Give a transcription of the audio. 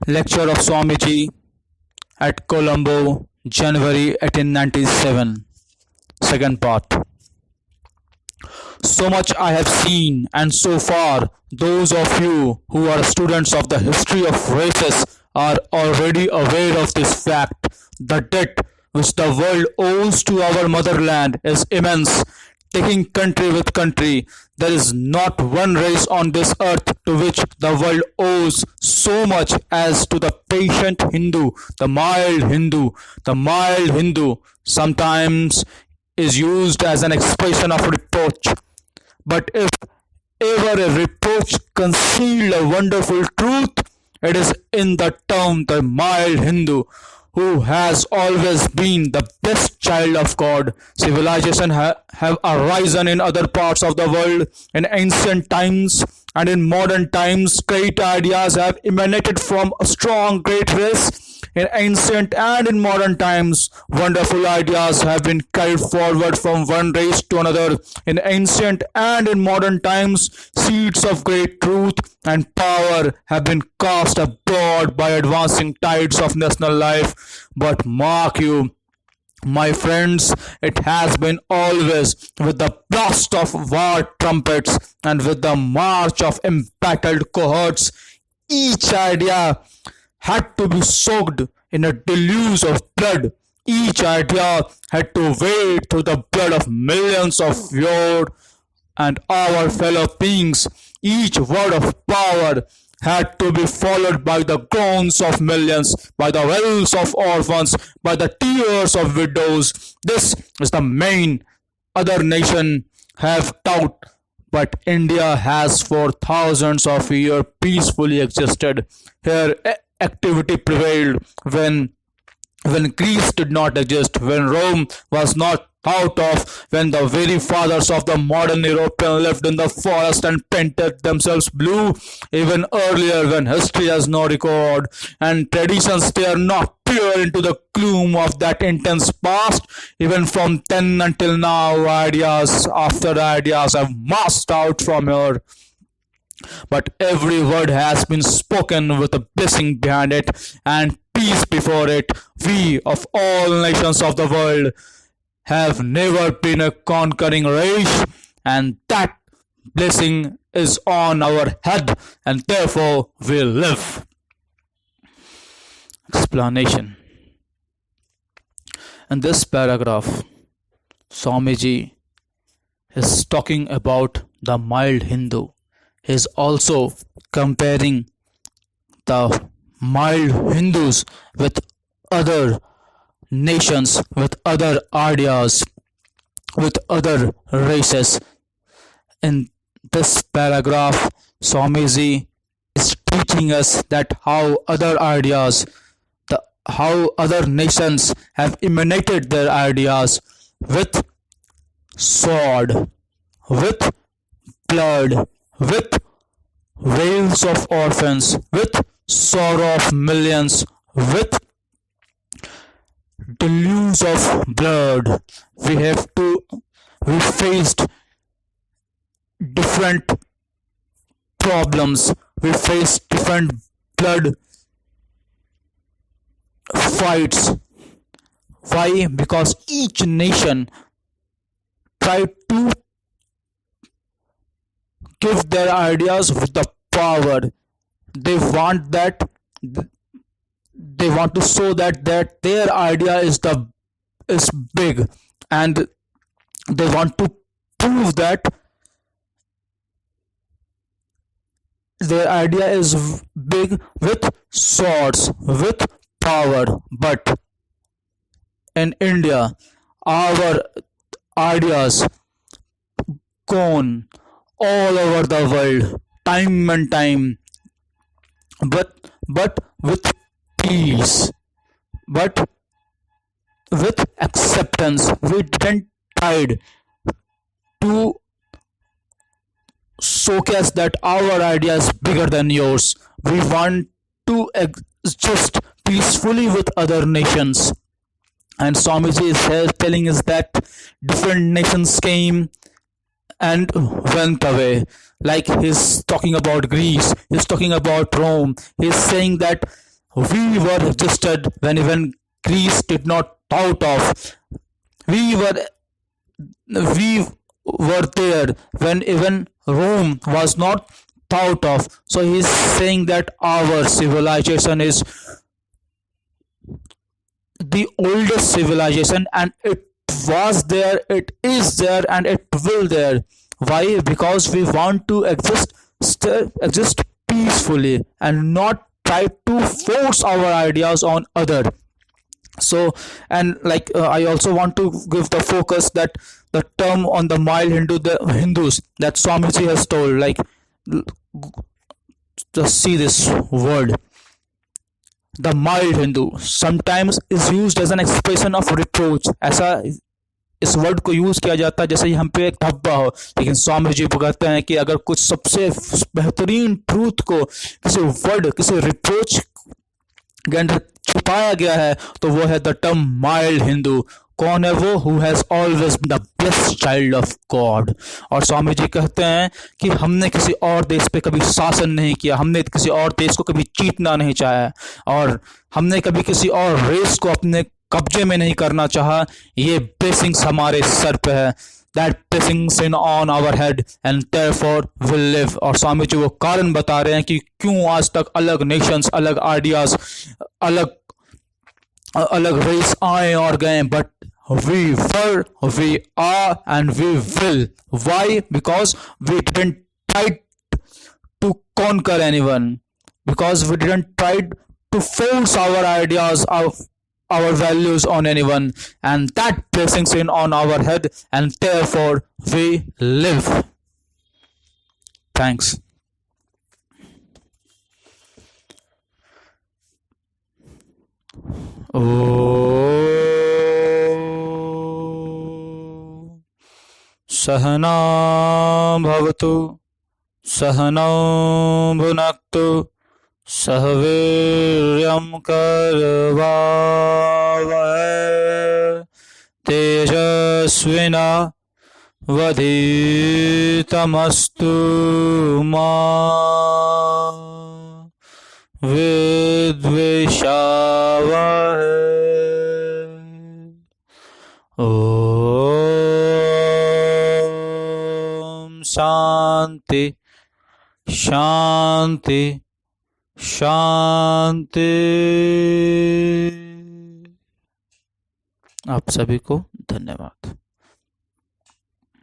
Lecture of Swamiji at Colombo, January 1897. Second part. So much I have seen, and so far those of you who are students of the history of races are already aware of this fact. The debt which the world owes to our motherland is immense. Taking country with country, there is not one race on this earth to which the world owes so much as to the patient Hindu, the mild Hindu. The mild Hindu sometimes is used as an expression of reproach. But if ever a reproach concealed a wonderful truth, it is in the term the mild Hindu, who has always been the best child of God. Civilizations have arisen in other parts of the world in ancient times, and in modern times great ideas have emanated from a strong great race. In ancient and in modern times, wonderful ideas have been carried forward from one race to another. In ancient and in modern times, seeds of great truth and power have been cast abroad by advancing tides of national life. But mark you, my friends, it has been always with the blast of war trumpets and with the march of embattled cohorts. Each idea had to be soaked in a deluge of blood. Each idea had to wade through the blood of millions of your and our fellow beings. Each word of power had to be followed by the groans of millions, by the wails of orphans, by the tears of widows. This is the main other nation have taught, but India has for thousands of years peacefully existed. Here activity prevailed when Greece did not exist, when Rome was not thought of, when the very fathers of the modern European lived in the forest and painted themselves blue, even earlier when history has no record and traditions dare not peer into the gloom of that intense past. Even from then until now, ideas after ideas have marched out from here, but every word has been spoken with a blessing behind it and peace before it. We of all nations of the world have never been a conquering race, and that blessing is on our head, and therefore we live. Explanation. In this paragraph, Swamiji is talking about the mild Hindu. He is also comparing the mild Hindus with other nations, with other ideas, with other races. In this paragraph, Swamiji is teaching us that how other ideas, how other nations have emanated their ideas with sword, with blood, with wails of orphans, with sorrow of millions, with deluge of blood. We faced different problems. We faced different blood fights. Why? Because each nation tried to give their ideas with the power. They want to show that their idea is big, and they want to prove that their idea is big with swords, with power. But in India, our ideas gone all over the world, time and time, but with peace, but with acceptance. We didn't try to showcase that our idea is bigger than yours. We want to exist peacefully with other nations. And Swamiji is here telling us that different nations came and went away. Like he's talking about Greece, he's talking about Rome. He's saying that We were existed when even Greece did not thought of. We were there when even Rome was not thought of. So he's saying that our civilization is the oldest civilization, and it was there, it is there, and it will there. Why? Because we want to exist peacefully and not try to force our ideas on other. So, and I also want to give the focus that the term on the mild Hindus that Swamiji has told, just see this word, the mild Hindu, sometimes is used as an expression of reproach. ऐसा इस word को use किया जाता है जैसे ही हम पे एक धब्बा हो, लेकिन स्वामी जी कहते हैं कि अगर कुछ सबसे बेहतरीन ट्रूथ को किसी वर्ड, किसी रिप्रोच के अंदर छुपाया गया है तो वो है द टर्म माइल्ड हिंदू. कौन है वो? Who has always the blessed child of God. और स्वामी जी कहते हैं कि हमने किसी और देश पे कभी शासन नहीं किया, हमने किसी और देश को कभी जीतना नहीं चाहा, और हमने कभी किसी और रेस को अपने कब्जे में नहीं करना चाहा. ये ब्लेसिंग्स हमारे सर पे है. That blessings in on our head and therefore will live. और स्वामी जी वो कारण बता रहे हैं कि क्यों आज तक अलग नेशंस, अलग आइडियाज, अलग रेस आए और गए, but we were, we are, and we will. Why? Because we didn't try to conquer anyone, because we didn't try to force our ideas, our values on anyone, and that blessings in on our head, and therefore we live. Thanks. सहना भवतु, सहनौ भुनक्तु, सह वीर्यं करवावहै, तेजस्विना वधीतमस्तु मा विद्विषावहै. ओम शांति शांति शांति. आप सभी को धन्यवाद.